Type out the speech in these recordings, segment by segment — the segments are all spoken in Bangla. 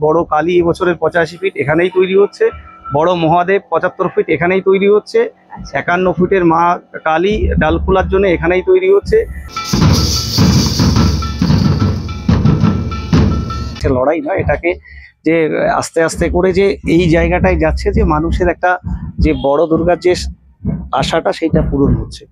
বড় কালী এবছরের 85 ফিট এখানেই তৈরি হচ্ছে, বড় মহাদেব 75 ফিট এখানেই তৈরি হচ্ছে, 51 ফিটের মা কালী ডাল খোলার জন্য এখানেই তৈরি হচ্ছে। লড়াই না, এটাকে যে আস্তে আস্তে করে যে এই জায়গাটায় যাচ্ছে, যে মানুষের একটা যে বড় দুর্গার যে আশাটা সেটা পূরণ হচ্ছে।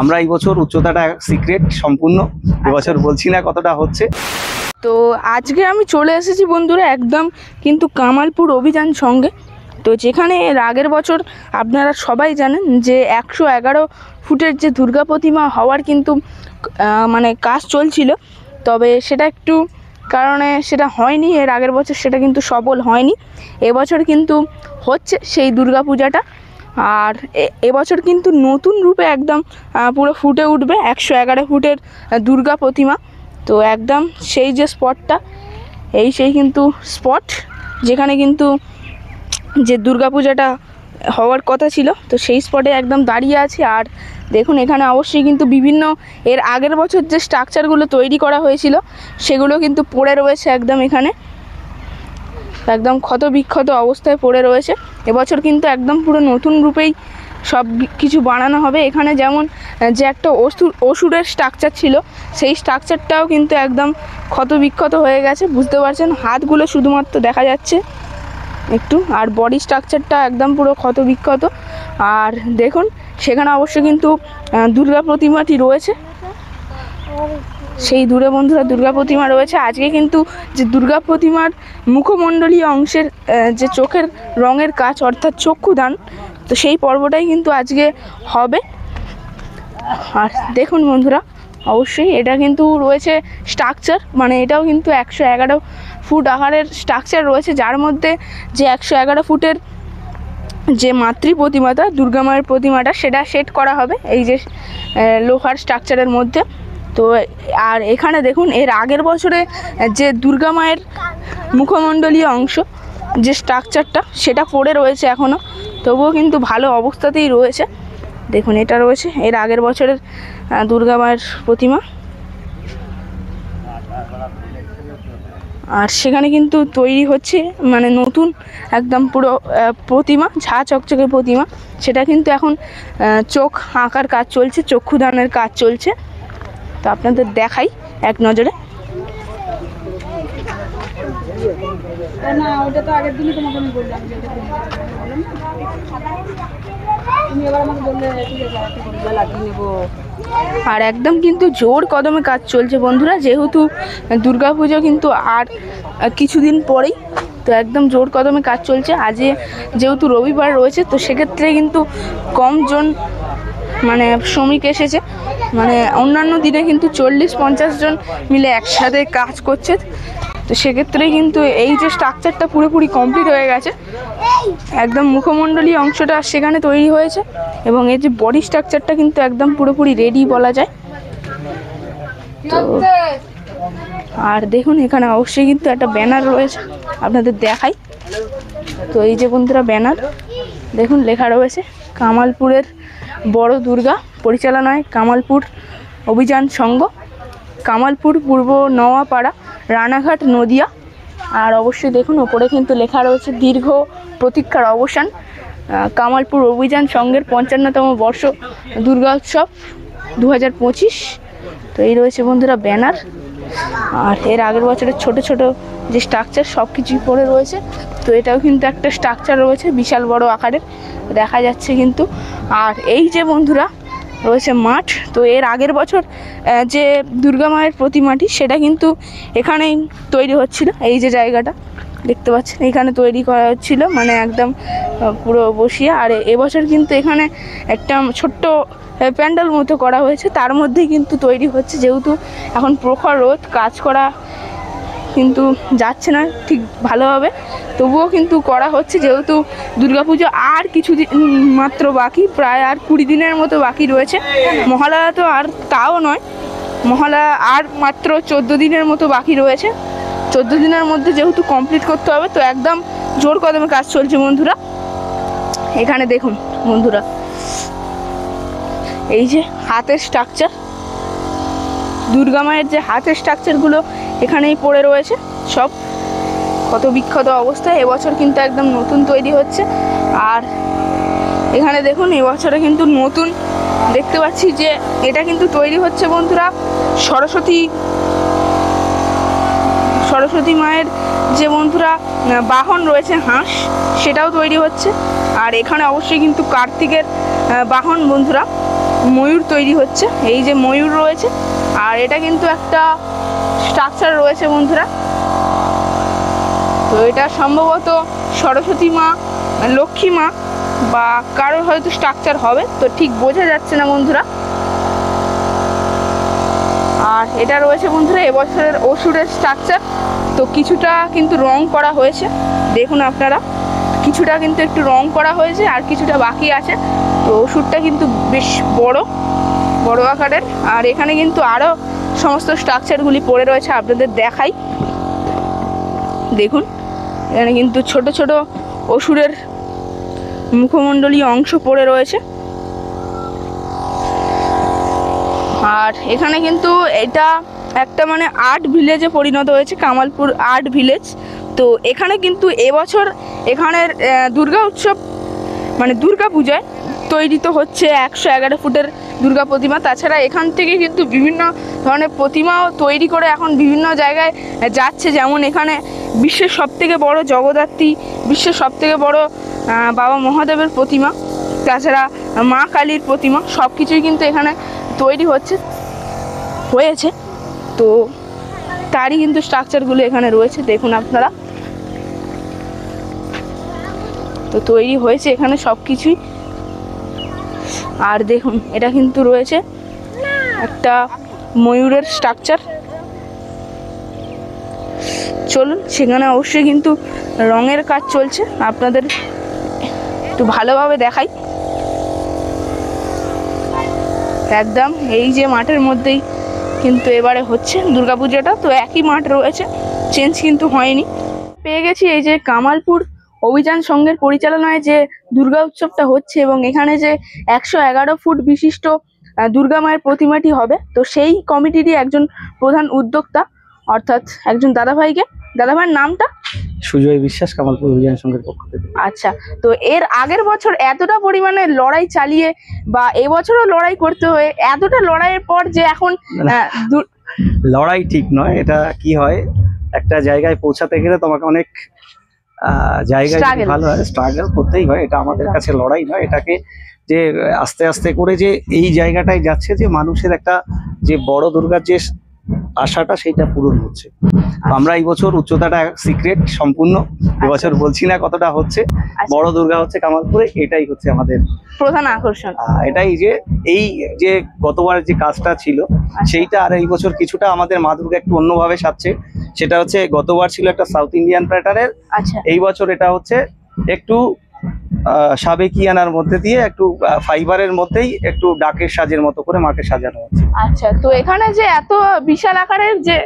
আমরা এই বছর উচ্চতাটা সিক্রেট সম্পূর্ণ, এবছর বলছি না কতটা হচ্ছে। তো আজকে আমি চলে এসেছি বন্ধুরা একদম কিন্তু কামালপুর অভিযান সঙ্গে। তো যেখানে এর আগের বছর আপনারা সবাই জানেন যে 111 ফুটের যে দুর্গা প্রতিমা হওয়ার কিন্তু মানে কাজ চলছিল, তবে সেটা একটু কারণে সেটা হয়নি, এর আগের বছর সেটা কিন্তু সফল হয়নি। এবছর কিন্তু হচ্ছে সেই দুর্গা পূজাটা, আর এবছর কিন্তু নতুন রূপে একদম পুরো ফুটে উঠবে 111 ফুটের দুর্গা প্রতিমা। তো একদম সেই যে স্পটটা, সেই কিন্তু স্পট যেখানে কিন্তু যে দুর্গাপূজাটা হওয়ার কথা ছিল, তো সেই স্পটে একদম দাঁড়িয়ে আছে। আর দেখুন এখানে অবশ্যই কিন্তু বিভিন্ন এর আগের বছর যে স্ট্রাকচারগুলো তৈরি করা হয়েছিল সেগুলো কিন্তু পড়ে রয়েছে একদম এখানে, একদম ক্ষত বিক্ষত অবস্থায় পড়ে রয়েছে। এবছর কিন্তু একদম পুরো নতুন রূপেই সব কিছু বানানো হবে। এখানে যেমন যে একটা অসুরের স্ট্রাকচার ছিল, সেই স্ট্রাকচারটাও কিন্তু একদম ক্ষত বিক্ষত হয়ে গেছে, বুঝতে পারছেন, হাতগুলো শুধুমাত্র দেখা যাচ্ছে একটু, আর বডি স্ট্রাকচারটা একদম পুরো ক্ষত বিক্ষত। আর দেখুন সেখানে অবশ্য কিন্তু দুর্গা প্রতিমাটি রয়েছে, সেই দূরে বন্ধুরা দুর্গা প্রতিমা রয়েছে। আজকে কিন্তু যে দুর্গা প্রতিমার মুখমণ্ডলীয় অংশের যে চোখের রঙের কাজ অর্থাৎ চক্ষুদান, তো সেই পর্বটাই কিন্তু আজকে হবে। আর দেখুন বন্ধুরা অবশ্যই এটা কিন্তু রয়েছে স্ট্রাকচার, মানে এটাও কিন্তু 111 ফুট আকারের স্ট্রাকচার রয়েছে, যার মধ্যে যে 111 ফুটের যে মাতৃ প্রতিমাটা দুর্গা মায়ের প্রতিমাটা সেটা সেট করা হবে এই যে লোহার স্ট্রাকচারের মধ্যে। তো আর এখানে দেখুন এর আগের বছরে যে দুর্গা মায়ের মুখমণ্ডলীয় অংশ যে স্ট্রাকচারটা সেটা পড়ে রয়েছে এখনও, তবুও কিন্তু ভালো অবস্থাতেই রয়েছে। দেখুন এটা রয়েছে এর আগের বছরের দুর্গা মায়ের প্রতিমা, আর সেখানে কিন্তু তৈরি হচ্ছে মানে নতুন একদম পুরো প্রতিমা, ঝা চকচকে প্রতিমা, সেটা কিন্তু এখন চোখ আঁকার কাজ চলছে, চক্ষুদানের কাজ চলছে। তো আপনাদের দেখাই এক নজরে। না ওটা তো আগের দিনই তোমাকে আমি বললাম যে তুমি এবার আমাকে বললে ঠিক আছে লাগিয়ে নেবো। আর একদম কিন্তু জোর কদমে কাজ চলছে বন্ধুরা, যেহেতু দুর্গাপুজো কিন্তু আর কিছুদিন পরেই, তো একদম জোর কদমে কাজ চলছে। আজকে যেহেতু রবিবার রয়েছে, তো সেক্ষেত্রে কিন্তু কম জন মানে শ্রমিক এসেছে, মানে অন্যান্য দিনে কিন্তু 40-50 জন মিলে একসাথে কাজ করছে। তো সেক্ষেত্রে কিন্তু এই যে স্ট্রাকচারটা পুরোপুরি কমপ্লিট হয়ে গেছে, একদম মুখমণ্ডলীয় অংশটা সেখানে তৈরি হয়েছে, এবং এই যে বডি স্ট্রাকচারটা কিন্তু একদম পুরোপুরি রেডি বলা যায়। তো আর দেখুন এখানে অবশ্যই কিন্তু একটা ব্যানার রয়েছে, আপনাদের দেখাই। তো এই যে বন্ধুরা ব্যানার দেখুন লেখা রয়েছে কামালপুরের বড় দুর্গা পরিচালনায় কামালপুর অভিযান সংঘ, কামালপুর পূর্ব নওয়াপাড়া, রানাঘাট, নদিয়া। আর অবশ্যই দেখুন ওপরে কিন্তু লেখা রয়েছে দীর্ঘ প্রতীক্ষার অবসান, কামালপুর অভিযান সংঘের 55তম বর্ষ দুর্গা উৎসব 2025। তো এই রয়েছে বন্ধুরা ব্যানার, আর এর আগের বছরের ছোট ছোট যে স্ট্রাকচার সব কিছুই পড়ে রয়েছে। তো এটাও কিন্তু একটা স্ট্রাকচার রয়েছে বিশাল বড় আকারের দেখা যাচ্ছে কিন্তু। আর এই যে বন্ধুরা রয়েছে মাঠ, তো এর আগের বছর যে দুর্গা মায়ের প্রতিমাটি সেটা কিন্তু এখানেই তৈরি হচ্ছিল, এই যে জায়গাটা দেখতে পাচ্ছেন এখানে তৈরি করা হচ্ছিল, মানে একদম পুরো বসিয়ে। আর এবছর কিন্তু এখানে একটা ছোট্ট প্যান্ডেল মতো করা হয়েছে, তার মধ্যেই কিন্তু তৈরি হচ্ছে, যেহেতু এখন প্রখর রোদ কাজ করা কিন্তু যাচ্ছে না ঠিক ভালোভাবে, তবুও কিন্তু করা হচ্ছে, যেহেতু দুর্গাপুজো আর কিছু মাত্র বাকি, প্রায় আর 20 দিনের মতো বাকি রয়েছে। মহালয়া তো আর তাও নয়, মহালয়া আর মাত্র 14 দিনের মতো বাকি রয়েছে। 14 দিনের মধ্যে যেহেতু কমপ্লিট করতে হবে, তো একদম জোর কদমে কাজ চলছে বন্ধুরা। এখানে দেখুন বন্ধুরা এই যে হাতের স্ট্রাকচার, দুর্গা মায়ের যে হাতের স্ট্রাকচারগুলো এখানেই পড়ে রয়েছে সব কত বিখ্যাত অবস্থায়। এবছর কিন্তু একদম নতুন তৈরি হচ্ছে। আর এখানে দেখুন এবছরে কিন্তু নতুন দেখতে পাচ্ছি যে এটা কিন্তু তৈরি হচ্ছে বন্ধুরা সরস্বতী মায়ের যে বন্ধুরা বাহন রয়েছে হাঁস, সেটাও তৈরি হচ্ছে। আর এখানে অবশ্যই কিন্তু কার্তিকের বাহন বন্ধুরা ময়ূর তৈরি হচ্ছে, এই যে ময়ূর রয়েছে। আর এটা কিন্তু একটা স্ট্রাকচার রয়েছে বন্ধুরা, তো এটা সম্ভবত সরস্বতী মা, লক্ষ্মী মা বা কারোর হয়তো স্ট্রাকচার হবে, তো ঠিক বোঝা যাচ্ছে না বন্ধুরা। আর এটা রয়েছে বন্ধুরা এবছরের অসুরের স্ট্রাকচার, তো কিছুটা কিন্তু রং করা হয়েছে, দেখুন আপনারা কিছুটা কিন্তু একটু রং করা হয়েছে আর কিছুটা বাকি আছে। তো অসুরটা কিন্তু বেশ বড় আকারের। আর এখানে কিন্তু আরও সমস্ত স্ট্রাকচারগুলি পড়ে রয়েছে, আপনাদের দেখাই। দেখুন এখানে কিন্তু ছোট ছোট অসুরের মুখমণ্ডলী অংশ পড়ে রয়েছে। আর এখানে কিন্তু এটা একটা মানে আর্ট ভিলেজে পরিণত হয়েছে, কামালপুর আর্ট ভিলেজ। তো এখানে কিন্তু এবছর এখানের দুর্গা উৎসব মানে দুর্গা পূজায় তৈরি তো হচ্ছে 111 ফুটের দুর্গা প্রতিমা। তাছাড়া এখান থেকে কিন্তু বিভিন্ন ধরনের প্রতিমাও তৈরি করে এখন বিভিন্ন জায়গায় যাচ্ছে, যেমন এখানে বিশ্বের সবথেকে বড় জগদ্ধাত্রী, বিশ্বের সবথেকে বড় বাবা মহাদেবের প্রতিমা, তাছাড়া মা কালীর প্রতিমা, সব কিছুই কিন্তু এখানে তৈরি হয়েছে। তো তারই কিন্তু স্ট্রাকচারগুলো এখানে রয়েছে, দেখুন আপনারা। তো তৈরি হয়েছে এখানে সব কিছুই। আর দেখুন এটা কিন্তু রয়েছে একটা ময়ূরের স্ট্রাকচার। চলুন সেখানে অবশ্যই কিন্তু রঙের কাজ চলছে, আপনাদের একটু ভালোভাবে দেখাই। একদম এই যে মাঠের মধ্যেই কিন্তু এবারে হচ্ছে দুর্গাপূজাটা, তো একই মাঠ রয়েছে, চেঞ্জ কিন্তু হয়নি। পেয়ে গেছি এই যে কামালপুর অভিযান সংঘের পরিচালনায় যে দুর্গা উৎসবটা হচ্ছে এবং এখানে যে 111 ফুট বিশিষ্ট দুর্গা মায়ের প্রতিমাটি হবে, তো সেই কমিটিরই একজন প্রধান উদ্যোক্তা অর্থাৎ একজন দাদাভাইয়ের নামটা সুজয় বিশ্বাস, কামালপুর অভিযান সংঘের পক্ষ থেকে। আচ্ছা, তো এর আগের বছর এতটা পরিমাণে লড়াই চালিয়ে বা এবছরও লড়াই করতে হয়ে এতটা লড়াইয়ের পর যে এখন লড়াই ঠিক নয়, এটা কি হয় একটা জায়গায় পৌঁছাতে গেলে তোমাকে অনেক জায়গায় ভালো হয় স্ট্রাগল করতেই হয়। এটা আমাদের কাছে লড়াই নয়, এটাকে যে আস্তে আস্তে করে যে এই জায়গাটায় যাচ্ছে, যে মানুষের একটা যে বড় দুর্গার যে আশাটা সেইটা পূরণ হচ্ছে। তো আমরা এই বছর উচ্চতাটা সিক্রেট সম্পূর্ণ, এবছর বলছি না কতটা হচ্ছে। বড় দুর্গা হচ্ছে কামালপুরে, এটাই হচ্ছে আমাদের প্রধান আকর্ষণ। এটাই যে এই যে গতবার যে কাজটা ছিল সেইটা আর এই বছর কিছুটা আমাদের মা দুর্গা একটু অন্যভাবে সাজছে। সেটা হচ্ছে গতবার ছিল একটা সাউথ ইন্ডিয়ান প্যাটার্নের, এই বছর এটা হচ্ছে একটু সাবেকিয়ানার মধ্যে দিয়ে একটু ফাইবারের মধ্যেই একটু ডাকের সাজের মতো করে মাকে সাজানো হচ্ছে। আচ্ছা, তো এখানে যে এত বিশাল আকারের যে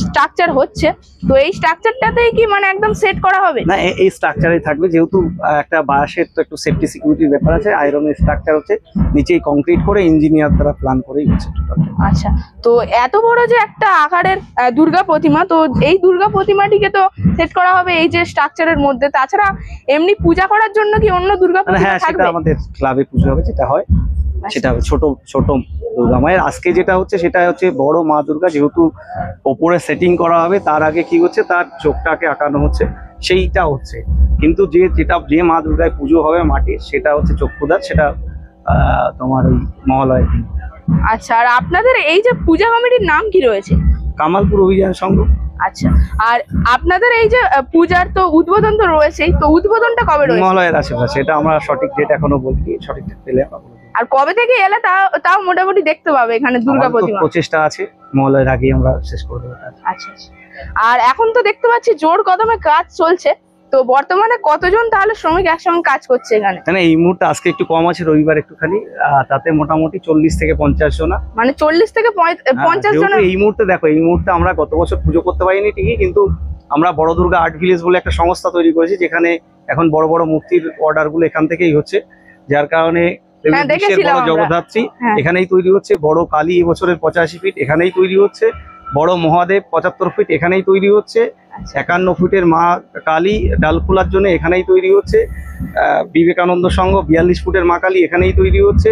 স্ট্রাকচার হচ্ছে, তো এই স্ট্রাকচারটাতেই কি মানে একদম সেট করা হবে? না, এই স্ট্রাকচারে থাকবে, যেহেতু একটা বাঁশের তো একটু সেফটি সিকিউরিটির ব্যাপার আছে। আয়রনের স্ট্রাকচার হচ্ছে, নিচেই কংক্রিট করে ইঞ্জিনিয়ার দ্বারা প্ল্যান করেই হচ্ছে। আচ্ছা, তো এত বড় যে একটা আকারের দুর্গা প্রতিমা, তো এই দুর্গা প্রতিমাটিকে তো সেট করা হবে এই যে স্ট্রাকচারের মধ্যে। তাছাড়া এমনি পূজা করার জন্য কি অন্য দুর্গা প্রতিমা হ্যাঁ, থাকবে? সেটা আমাদের ক্লাবে পুজো হবে, যেটা হয় সেটা হবে ছোট ছোট দুর্গা মায়ের। আজকে যেটা হচ্ছে সেটা হচ্ছে বড় মা দুর্গা, যেহেতু ওপরে সেটিং করা হবে তার আগে কি হচ্ছে তার চোখটাকে আঁকানো হচ্ছে, সেইটা হচ্ছে। কিন্তু যে মা দুর্গায় পুজো হবে মাটির, সেটা হচ্ছে চক্ষুদার, সেটা তোমার ওই মহালয়ের দিন। আচ্ছা, আর আপনাদের এই যে পূজা কমিটির নাম কি রয়েছে? কামালপুর অভিযান সংঘ। আচ্ছা, আর আপনাদের এই যে পূজার তো উদ্বোধন তো রয়েছেই, তো উদ্বোধনটা কবে রয়েছে? মহালয়ের আশেপাশে, এটা আমরা সঠিক ডেট এখনো বলিনি, সঠিক ডেট পেলে আমরা বলবো। আর কবে থেকে এলে তাও মোটামুটি দেখতে পাবে এখানে দুর্গা প্রতিমা? প্রচেষ্টা আছে, মহালয়ের আগেই আমরা শেষ করে দেবো। আচ্ছা, আর এখন তো দেখতে পাচ্ছি জোর কদমে কাজ চলছে, তো বর্তমানে কতজন তাহলে শ্রমিক একসঙ্গে কাজ করছে এখানে? মানে এই মুহূর্তে আজকে একটু কম আছে, রবিবার একটুখানি, তাতে মোটামুটি 40 থেকে 50 জন। মানে 40 থেকে 50 জন। এই মুহূর্তে দেখো, এই মুহূর্তে আমরা গত বছর পুজো করতে পারিনি ঠিকই, কিন্তু আমরা বড় দুর্গা আর্ট ভিলেজ বলে একটা সংস্থা তৈরি করেছি, যেখানে এখন বড় বড় মূর্তির অর্ডার গুলো এখান থেকেই হচ্ছে, যার কারণে বিশ্বের বড় জগদ্ধাত্রী এখানেই তৈরি হচ্ছে, বড় কালী এবছরের 85 ফিট এখানেই তৈরি হচ্ছে, বড় মহাদেব 75 ফিট এখানেই তৈরি হচ্ছে, 51 ফিটের মা কালী ডাল খোলার জন্য এখানেই তৈরি হচ্ছে, বিবেকানন্দ সংঘ 42 ফুটের মা কালী এখানেই তৈরি হচ্ছে,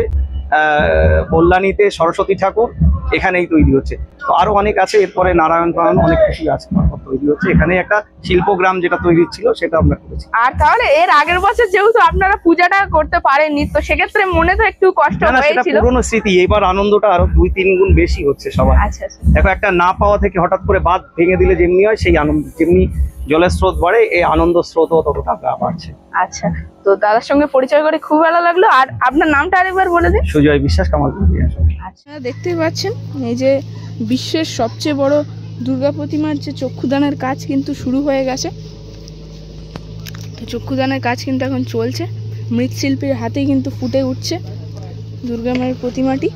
কল্যাণীতে সরস্বতী ঠাকুর এখানেই তৈরি হচ্ছে। তো আরো অনেক আছে, এরপরে নারায়ণ পালন অনেক কিছু আছে তৈরি হচ্ছে। এখানে একটা শিল্পগ্রাম যেটা তৈরি ছিল সেটা আমরা করেছি। আর তাহলে এর আগের বছর যেহেতু আপনারা পূজাটা করতে পারেননি, তো সেক্ষেত্রে মনে তো একটু কষ্ট হয়েছিল। পুরনো স্মৃতি, এবার আনন্দটা আরো 2-3 গুণ বেশি হচ্ছে সবার। আচ্ছা আচ্ছা। দেখো, একটা না পাওয়া থেকে হঠাৎ করে বাঁধ ভেঙে দিলে যেমনি হয়, সেই আনন্দ যেমনি জলের স্রোত বাড়ে, এই আনন্দ স্রোতও ততটা বাড়ছে। আচ্ছা, তো দাদার সঙ্গে পরিচয় করে খুব ভালো লাগলো। আর আপনার নামটা আরেকবার বলে দিন। সুজয় বিশ্বাস, কামালপুর। আচ্ছা, দেখতেই পাচ্ছেন এই যে বিশ্বের সবচেয়ে বড় দুর্গা প্রতিমার যে চক্ষুদানের কাজ কিন্তু শুরু হয়ে গেছে। তো চক্ষুদানের কাজ কিন্তু এখন চলছে, মৃৎশিল্পীর হাতেই কিন্তু ফুটে উঠছে দুর্গা মায়ের প্রতিমাটি।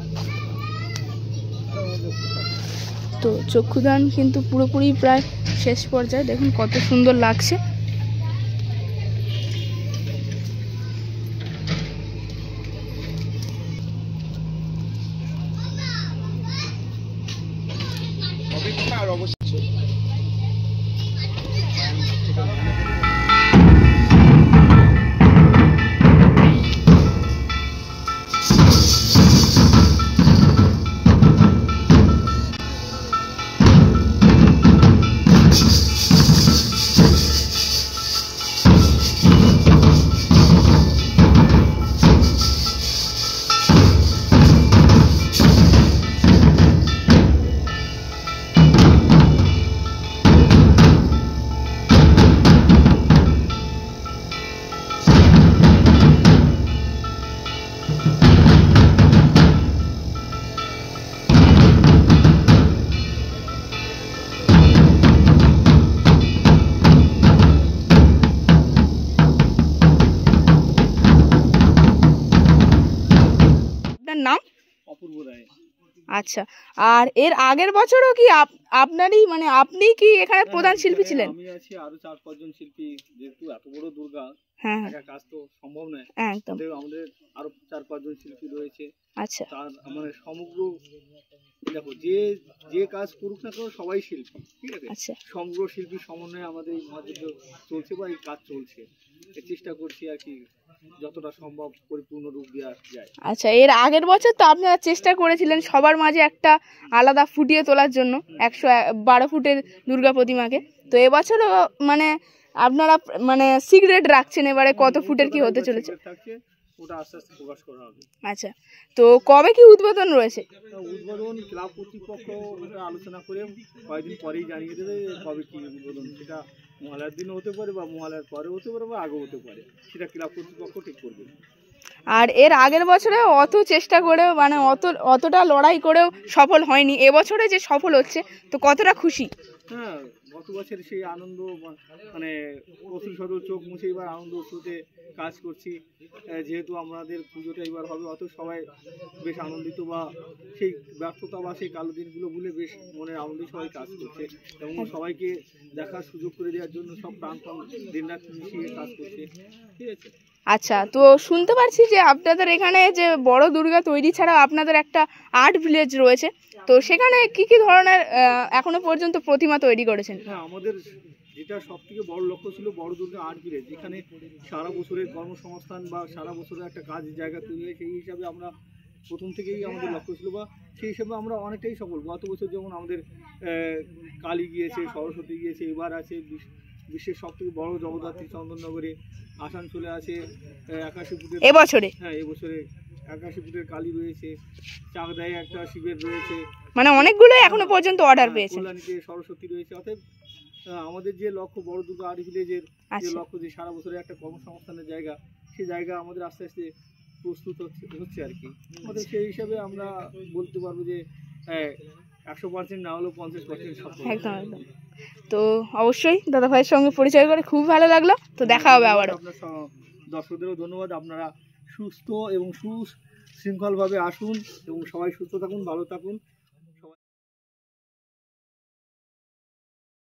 তো চক্ষুদান কিন্তু পুরোপুরি প্রায় শেষ পর্যায়ে, দেখুন কত সুন্দর লাগছে। নাম? অপূর্ব রায়। আচ্ছা, আর এর আগের বছরও কি আপনারই মানে আপনি কি এখানে প্রধান শিল্পী ছিলেন? আমি আছি, আরো 4-5 জন শিল্পী, যেহেতু এত বড় দুর্গা একা কাজ তো সম্ভব নয়। একদম, আমাদের আরো 4-5 জন শিল্পী রয়েছে। আচ্ছা, তার মানে সমগ্র দেখো, যে কাজ করুক না কেন সবাই শিল্পী, ঠিক আছে? আচ্ছা, সমগ্র শিল্পী সমন্বয়ে আমাদের এই মহাযজ্ঞ চলছে বা এই কাজ চলছে। চেষ্টা করছি আর কি যতটা সম্ভব পরিপূর্ণ রূপ দেওয়া যায়। আচ্ছা, এর আগের বছর তো আপনারা চেষ্টা করেছিলেন সবার মাঝে একটা আলাদা ফুটিয়ে তোলার জন্য 112 ফুটের দুর্গা প্রতিমাকে। তো এবছরও মানে আপনারা মানে সিক্রেট রাখছেন, এবারে কত ফুটের কি হতে চলেছে? ওটা আস্তে আস্তে প্রকাশ করা হবে। আচ্ছা, তো কবে কি উদ্বোধন রয়েছে? উদ্বোধন ক্লাব কর্তৃপক্ষ আলোচনা করে কয়েকদিন পরেই জানিয়ে দেবে কবে কি উদ্বোধন। সেটা মহালয়ার দিনও হতে পারে বা মহালয়ার পরে হতে পারে বা আগেও হতে পারে, সেটা ক্লাব কর্তৃপক্ষ ঠিক করবে। আর এর আগের বছরে অত চেষ্টা করেও মানে অতটা লড়াই করেও সফল হয়নি, এবছরে যে সফল হচ্ছে তো কতটা খুশি? হ্যাঁ, গত বছর সেই আনন্দ মানে প্রচুর সদর চোখ মুছে এবার আনন্দ উৎসতে কাজ করছি। যেহেতু আমাদের পুজোটা এবার হবে, অত সবাই বেশ আনন্দিত বা সেই ব্যর্থতা বা সেই কালো দিনগুলো ভুলে বেশ মনের আনন্দে সবাই কাজ করছে এবং সবাইকে দেখার সুযোগ করে দেওয়ার জন্য সব প্রাণপণ দিনরাত মিশিয়ে কাজ করছে, ঠিক আছে? আচ্ছা, তো শুনতে পারছি যে আপনাদের এখানে যে বড় দুর্গা তৈরি ছাড়াও আপনাদের একটা আর্ট ভিলেজ রয়েছে, তো সেখানে কি কি ধরনের এখনো পর্যন্ত প্রতিমা তৈরি করেছেন? হ্যাঁ, আমাদের যেটা সব থেকে বড় লক্ষ্য ছিল বড় দুর্গা আর্ট ভিলেজ, যেখানে সারা বছরের কর্মসংস্থান বা সারা বছরের একটা কাজের জায়গা তৈরি হয়। সেই হিসাবে আমরা প্রথম থেকেই আমাদের লক্ষ্য ছিল বা সেই হিসাবে আমরা অনেকটাই সফল। গত বছর যেমন আমাদের কালী গিয়েছে, সরস্বতী গিয়েছে, এবার আছে বিশ্বের সব থেকে বড় জগদ্ধাত্রী চন্দননগরে, আসানসোলে আছে 81 ফুটের এবছরে। হ্যাঁ, এবছরে 81 ফুটের কালী রয়েছে, চাকদায় একটা শিবের রয়েছে, মানে অনেকগুলো এখনো পর্যন্ত অর্ডার পেয়েছে। কল্যাণীতে সরস্বতী রয়েছে। অতএব আমাদের যে লক্ষ্য বড় দুর্গা আর্ট ভিলেজের যে লক্ষ্য, যে সারা বছরের একটা কর্মসংস্থানের জায়গা, সেই জায়গা আমাদের আস্তে আস্তে প্রস্তুত হচ্ছে আর কি। আমাদের সেই হিসাবে আমরা বলতে পারবো যে 100% না হলেও 50% সফল। একদম একদম। তো অবশ্যই দাদা ভাইয়ের সঙ্গে পরিচয় করে খুব ভালো লাগলো। তো দেখা হবে আবার। আপনার দর্শকদেরও ধন্যবাদ। আপনারা সুস্থ এবং সুশৃঙ্খলভাবে আসুন এবং সবাই সুস্থ থাকুন, ভালো থাকুন।